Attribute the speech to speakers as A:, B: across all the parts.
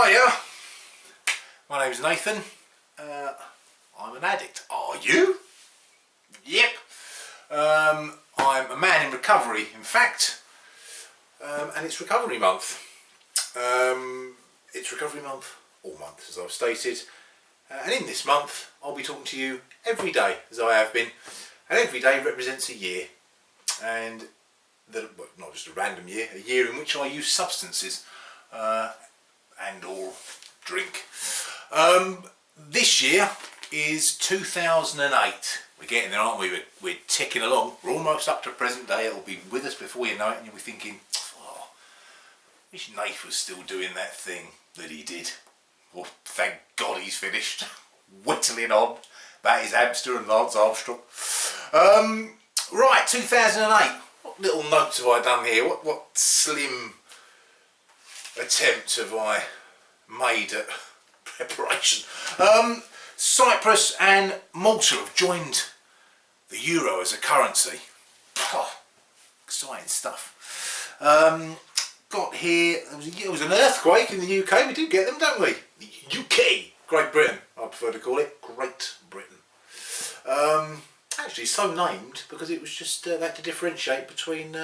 A: Hiya, my name's Nathan. I'm an addict. Are you? Yep. I'm a man in recovery, in fact, and it's recovery month. It's recovery month all month, as I've stated, and in this month I'll be talking to you every day, as I have been, and every day represents a year, and well, not just a random year, a year in which I use substances and or drink. This year is 2008. We're getting there, aren't we? We're ticking along. We're almost up to present day. It'll be with us before you know it, and you'll be thinking, oh, I wish Nath was still doing that thing that he did. Well, thank God he's finished whittling on about his hamster and Lance Armstrong. Right, 2008. What little notes have I done here? What slim attempt have I made at preparation? Cyprus and Malta have joined the euro as a currency. Oh, exciting stuff. Got here, there was an earthquake in the UK. We did get them, don't we? The UK, Great Britain, I prefer to call it. Great Britain. Actually so named because it was just that to differentiate between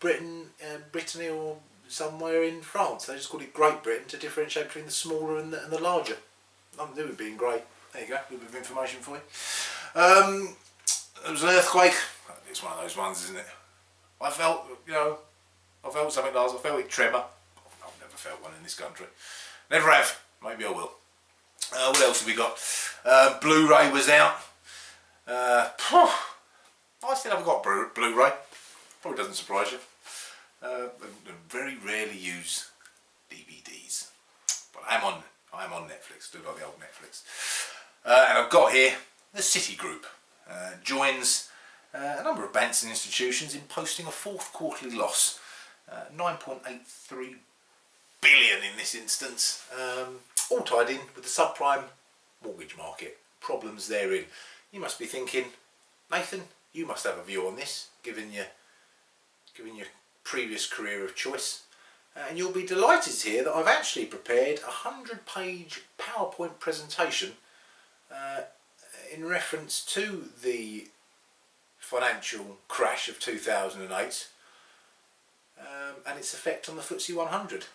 A: Brittany or somewhere in France. They just called it Great Britain to differentiate between the smaller and the larger. Nothing to do with being great. There you go, a little bit of information for you. There was an earthquake. It's one of those ones, isn't it? I felt, I felt something last. I felt it tremor. I've never felt one in this country. Never have. Maybe I will. What else have we got? Blu-ray was out. I still haven't got Blu-ray. Probably doesn't surprise you. I very rarely use DVDs, but I'm on Netflix. Do like the old Netflix. And I've got here the City Group joins a number of banks and institutions in posting a fourth quarterly loss, 9.83 billion in this instance, all tied in with the subprime mortgage market problems therein. You must be thinking, Nathan, you must have a view on this, given your previous career of choice. And you'll be delighted to hear that I've actually prepared a 100-page PowerPoint presentation in reference to the financial crash of 2008 and its effect on the FTSE 100.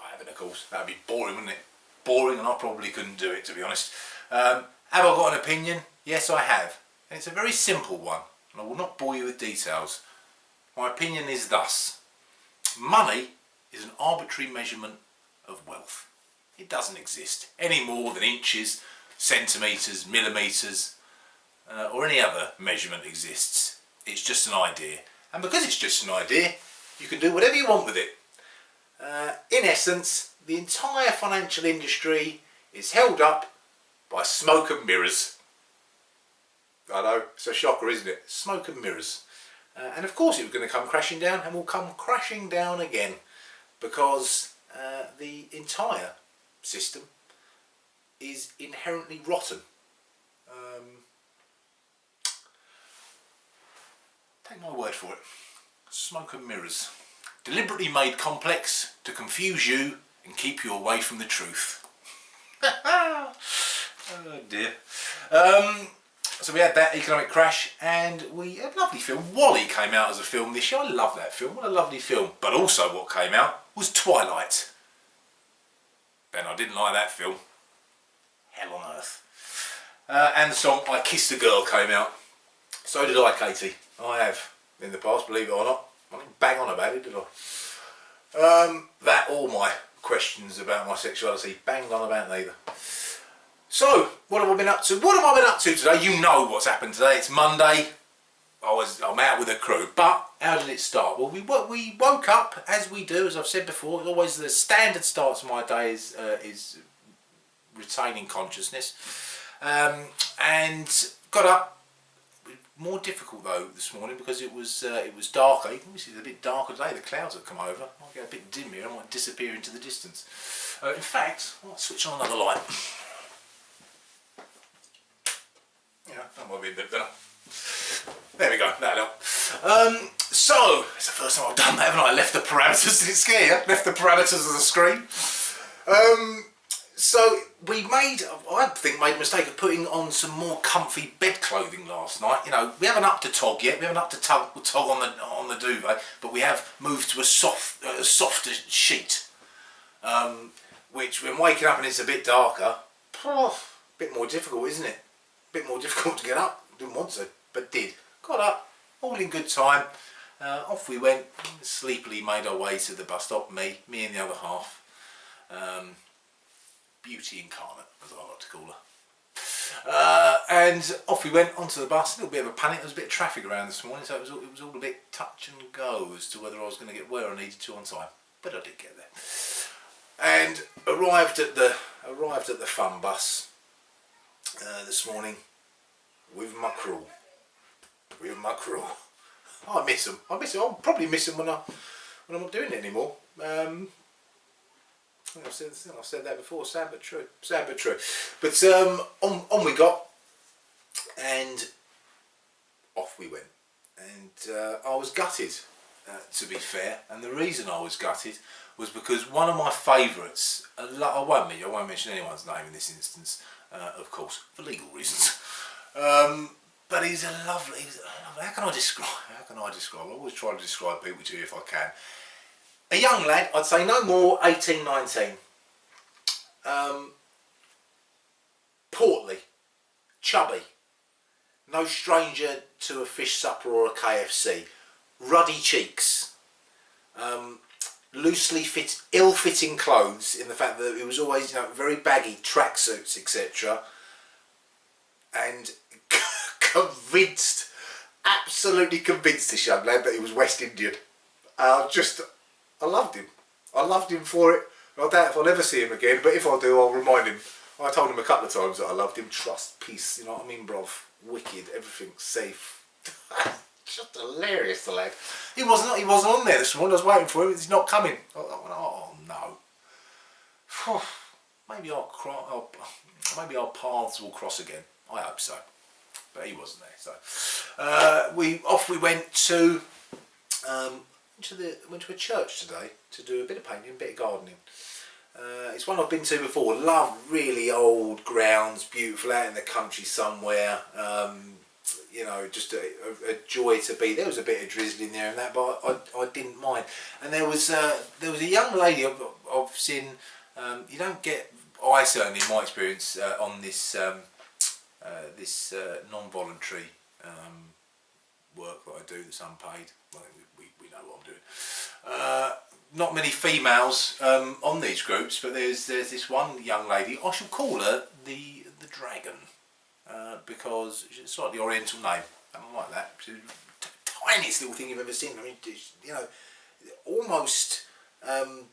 A: I haven't, of course. That'd be boring, wouldn't it? Boring, and I probably couldn't do it, to be honest. Have I got an opinion? Yes, I have. And it's a very simple one, and I will not bore you with details. My opinion is thus. Money is an arbitrary measurement of wealth. It doesn't exist any more than inches, centimetres, millimetres, or any other measurement exists. It's just an idea. And because it's just an idea, you can do whatever you want with it. In essence, the entire financial industry is held up by smoke and mirrors. I know, it's a shocker, isn't it? Smoke and mirrors. And of course it was going to come crashing down, and will come crashing down again, because the entire system is inherently rotten. Take my word for it. Smoke and mirrors. Deliberately made complex to confuse you and keep you away from the truth. Oh dear. So we had that economic crash, and we had a lovely film. Wall-E came out as a film this year. I love that film. What a lovely film. But also what came out was Twilight. And I didn't like that film. Hell on earth. And the song I Kissed a Girl came out. So did I, Katie. I have in the past, believe it or not. I didn't bang on about it, did I? That or my questions about my sexuality. Banged on about neither. So, what have I been up to? What have I been up to today? You know what's happened today. It's Monday. I'm out with a crew. But how did it start? Well, we woke up, as we do, as I've said before. Always the standard start to my day is retaining consciousness. And got up. More difficult though this morning because it was darker. You can see it's a bit darker today. The clouds have come over. I might get a bit dim here. I might disappear into the distance. In fact, I'll switch on another light. Yeah, that might be a bit better. There we go, that'll help. So, it's the first time I've done that, haven't I? Left the parameters, did it scare you? Left the parameters of the screen. So I think made a mistake of putting on some more comfy bed clothing last night. You know, we haven't upped to tog yet. We haven't upped to tog on the duvet, but we have moved to a softer sheet. Which, when waking up and it's a bit darker, a bit more difficult, isn't it? A bit more difficult to get up. Didn't want to, but did. Got up, all in good time. Off we went. Sleepily made our way to the bus stop. Me and the other half. Beauty incarnate, as I like to call her. And off we went onto the bus. A little bit of a panic. There was a bit of traffic around this morning, so it was all a bit touch and go as to whether I was going to get where I needed to on time. But I did get there. And arrived at the fun bus this morning with my crew. I miss them. I'll probably miss them when I'm not doing it anymore. I've said that before. Sad but true. But on we got, and off we went. And I was gutted, to be fair. And the reason I was gutted was because one of my favourites. I won't mention anyone's name in this instance, of course, for legal reasons. But he's a lovely. How can I describe? I always try to describe people to you if I can. A young lad, I'd say no more 18, 19. Portly, chubby, no stranger to a fish supper or a KFC. Ruddy cheeks, loosely fit, ill-fitting clothes in the fact that it was always, very baggy tracksuits, etc. And absolutely convinced this young lad that he was West Indian. I loved him. I loved him for it. I doubt if I'll ever see him again, but if I do, I'll remind him. I told him a couple of times that I loved him. Trust, peace, you know what I mean, bruv? Wicked, everything safe. Just hilarious, the lad. He wasn't on there this morning. I was waiting for him. He's not coming. I went, oh no. Maybe our paths will cross again. I hope so. But he wasn't there. So we went to. Went to a church today to do a bit of painting, a bit of gardening. It's one I've been to before. Love really old grounds, beautiful, out in the country somewhere. Just a joy to be. There was a bit of drizzling there and that, but I didn't mind. And there was a young lady I've seen. You don't get, I certainly in my experience on this non-voluntary work that I do that's unpaid. Well, we know what I'm doing. Not many females on these groups, but there's this one young lady. I shall call her the Dragon because she's a slightly Oriental name. I don't like that. She's the tiniest little thing you've ever seen. I mean, almost. I mean,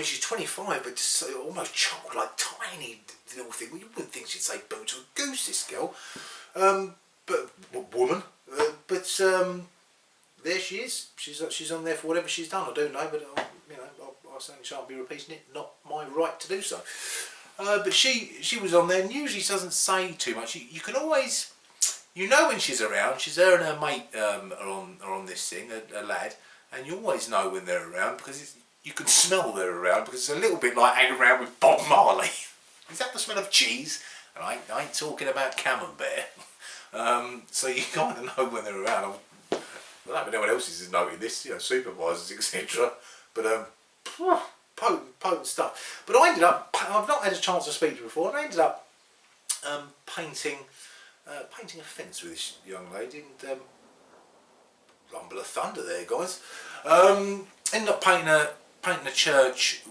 A: she's 25, but just almost chocolate, like tiny little thing. Well, you wouldn't think she'd say boo to a goose, this girl. But woman. There she is. She's on there for whatever she's done. I don't know, but I certainly shan't be repeating it. Not my right to do so. But she was on there, and usually she doesn't say too much. You can always, when she's around. She's there and her mate are on this thing, a lad, and you always know when they're around because you can smell they're around because it's a little bit like hanging around with Bob Marley. Is that the smell of cheese? And I ain't talking about camembert. So you kind of know when they're around. I don't know if anyone else is noting this, supervisors, etc. But potent stuff. But I ended up, I've not had a chance to speak to her before, and I ended up painting a fence with this young lady, and rumble of thunder there, guys. Ended up painting a church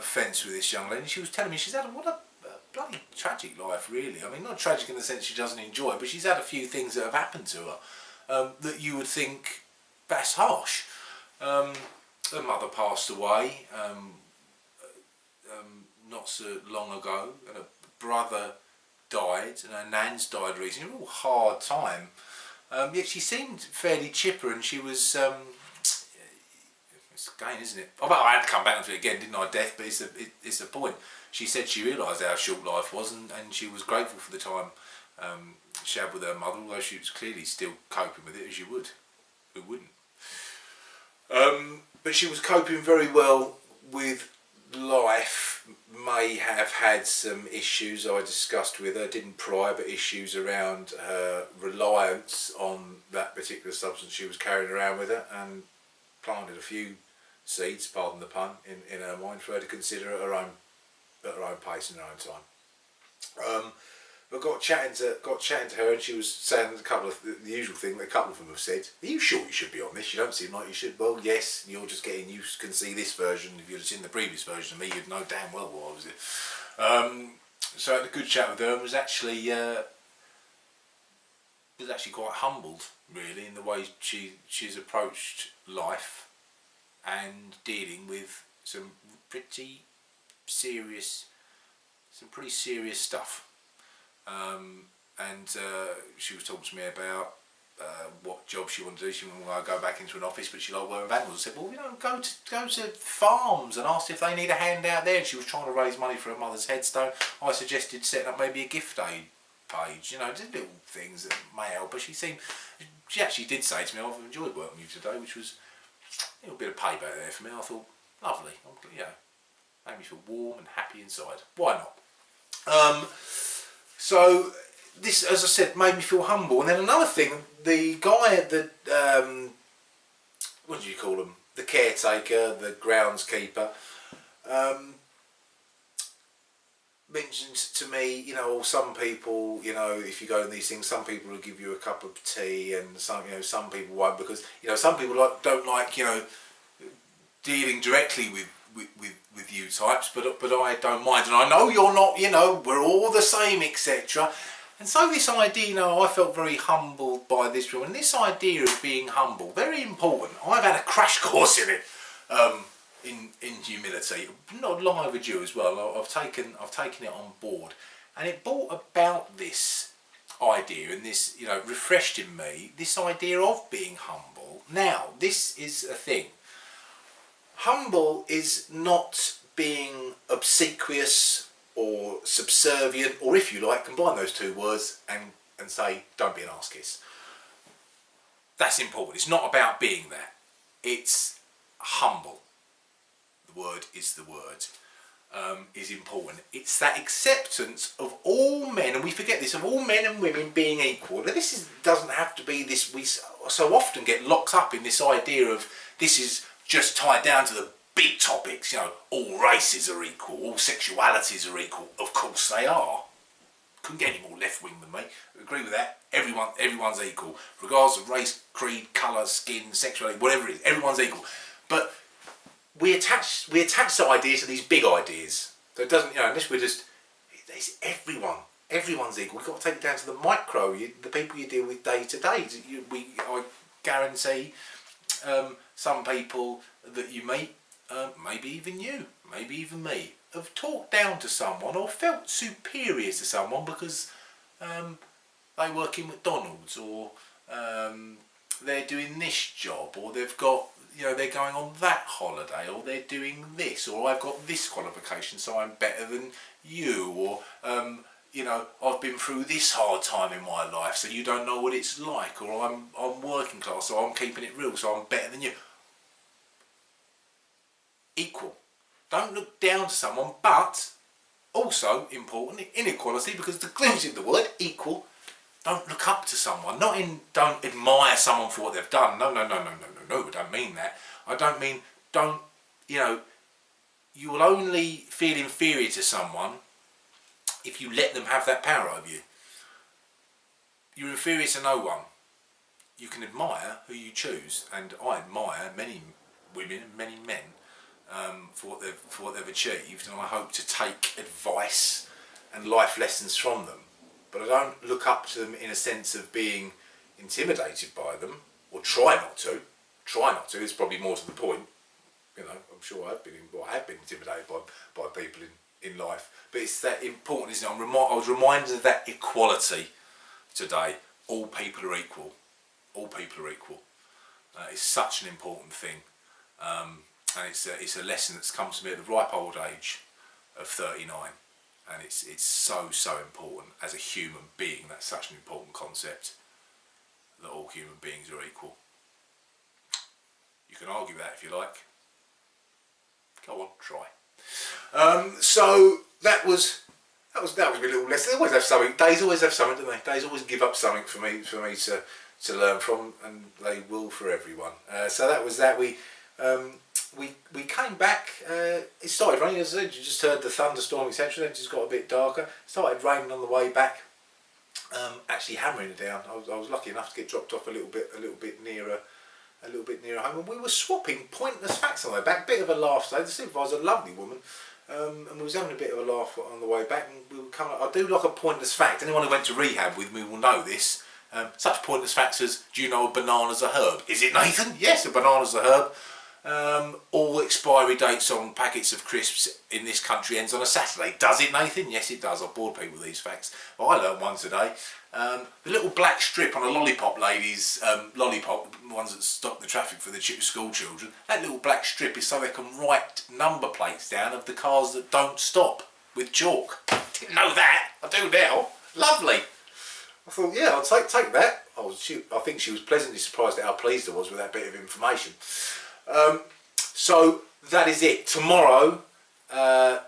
A: fence with this young lady. She was telling me she's had what a bloody tragic life, really. I mean, not tragic in the sense she doesn't enjoy it, but she's had a few things that have happened to her that you would think that's harsh. Her mother passed away not so long ago, and her brother died, and her nan's died recently. A real hard time. Yet she seemed fairly chipper, and she was. It's again, isn't it? Oh, well, I had to come back to it again, didn't I? Death, but it's a point. She said she realised how short life was, and she was grateful for the time she had with her mother, although she was clearly still coping with it, as you would. Who wouldn't? But she was coping very well with life may have had some issues I discussed with her, didn't pry, but issues around her reliance on that particular substance she was carrying around with her, and planted a few seeds, pardon the pun, in her mind for her to consider at her own pace and her own time. But got chatting to her, and she was saying a couple of the usual thing that a couple of them have said. Are you sure you should be on this? You don't seem like you should. Well, yes, you're just getting, you can see this version. If you'd have seen the previous version of me, you'd know damn well what I was in. So I had a good chat with her, and was actually quite humbled, really, in the way she's approached life and dealing with some pretty serious stuff. She was talking to me about what job she wanted to do. She wanted to go back into an office, but she liked working with animals. I said, well, go to farms and ask if they need a hand out there. And she was trying to raise money for her mother's headstone. I suggested setting up maybe a gift aid page, just little things that may help. But she actually did say to me, I've enjoyed working with you today, which was a little bit of payback there for me. I thought, lovely, made me feel warm and happy inside. Why not? So this, as I said, made me feel humble. And then another thing, the guy at the, what do you call him? The caretaker, the groundskeeper, mentioned to me, some people, if you go in these things, some people will give you a cup of tea, and some people won't, because some people don't like dealing directly with you types, but I don't mind, and I know you're not, we're all the same, etc. And so this idea, I felt very humbled by this film, and this idea of being humble, very important. I've had a crash course in it, in humility, not long overdue as well. I've taken it on board, and it brought about this idea, and this refreshed in me this idea of being humble. Now, this is a thing. Humble is not being obsequious or subservient, or if you like, combine those two words and say, don't be an arse kiss. That's important. It's not about being that. It's humble. The word is the word. Is important. It's that acceptance of all men, and we forget this, of all men and women being equal. Now this doesn't have to be this, we so often get locked up in this idea of this is just tied down to the big topics, all races are equal, all sexualities are equal. Of course they are. Couldn't get any more left-wing than me. Agree with that. Everyone's equal, regardless of race, creed, colour, skin, sexuality, whatever it is. Everyone's equal. But we attach that idea to these big ideas. So it doesn't, unless we're just, it's everyone. Everyone's equal. We've got to take it down to the micro, the people you deal with day to day. I guarantee some people that you meet, maybe even you, maybe even me, have talked down to someone or felt superior to someone because they work in McDonald's, or they're doing this job, or they've got, they're going on that holiday, or they're doing this, or I've got this qualification so I'm better than you, or I've been through this hard time in my life so you don't know what it's like, or I'm working class so I'm keeping it real so I'm better than you. Equal. Don't look down to someone, but also important, inequality, because the clue's in the word equal. Don't look up to someone, don't admire someone for what they've done. No, I don't mean that. I don't mean, you will only feel inferior to someone if you let them have that power over you. You're inferior to no one. You can admire who you choose, and I admire many women and many men for what they've achieved, and I hope to take advice and life lessons from them. But I don't look up to them in a sense of being intimidated by them, or try not to. Try not to is probably more to the point. I'm sure I have been intimidated by people in life. But it's that important, isn't it? I was reminded of that equality today. All people are equal. All people are equal. It's such an important thing. And it's a lesson that's come to me at the ripe old age of 39. And it's so important as a human being. That's such an important concept, that all human beings are equal. You can argue that if you like. Go on, try. So that was my little lesson. They always have something. Days always have something, don't they? Days always give up something for me to learn from, and they will for everyone. So that was that. We came back. It started raining. As I said, you just heard the thunderstorm, etc. Then it just got a bit darker. It started raining on the way back. Actually hammering it down. I was lucky enough to get dropped off a little bit nearer home, and we were swapping pointless facts on the way back. Bit of a laugh today. The supervisor's a lovely woman, and we was having a bit of a laugh on the way back. And we were coming. I do like a pointless fact. Anyone who went to rehab with me will know this. Such pointless facts as, do you know a banana's a herb? Is it, Nathan? Yes, a banana's a herb. All expiry dates on packets of crisps in this country ends on a Saturday. Does it, Nathan? Yes, it does. I've bored people with these facts. Well, I learned one today. The little black strip on a lollipop lady's lollipop, the ones that stop the traffic for the school children, that little black strip is so they can write number plates down of the cars that don't stop with chalk. Didn't know that. I do now. Lovely. I thought, yeah, I'll take that. I think she was pleasantly surprised at how pleased I was with that bit of information. So that is it. Tomorrow I'll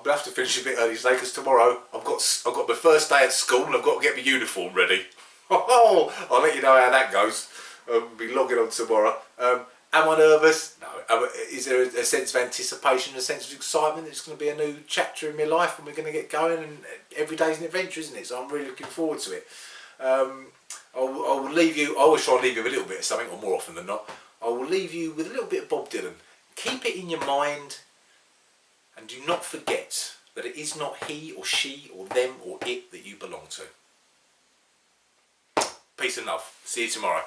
A: have to finish a bit early today because tomorrow I've got my first day at school and I've got to get my uniform ready. I'll let you know how that goes. I'll be logging on tomorrow. Am I nervous? No. Is there a sense of anticipation, a sense of excitement? It's going to be a new chapter in my life and we're going to get going, and every day's an adventure, isn't it? So I'm really looking forward to it. I will leave you. I always try and leave you with a little bit of something, or more often than not. I will leave you with a little bit of Bob Dylan. Keep it in your mind, and do not forget that it is not he or she or them or it that you belong to. Peace and love. See you tomorrow.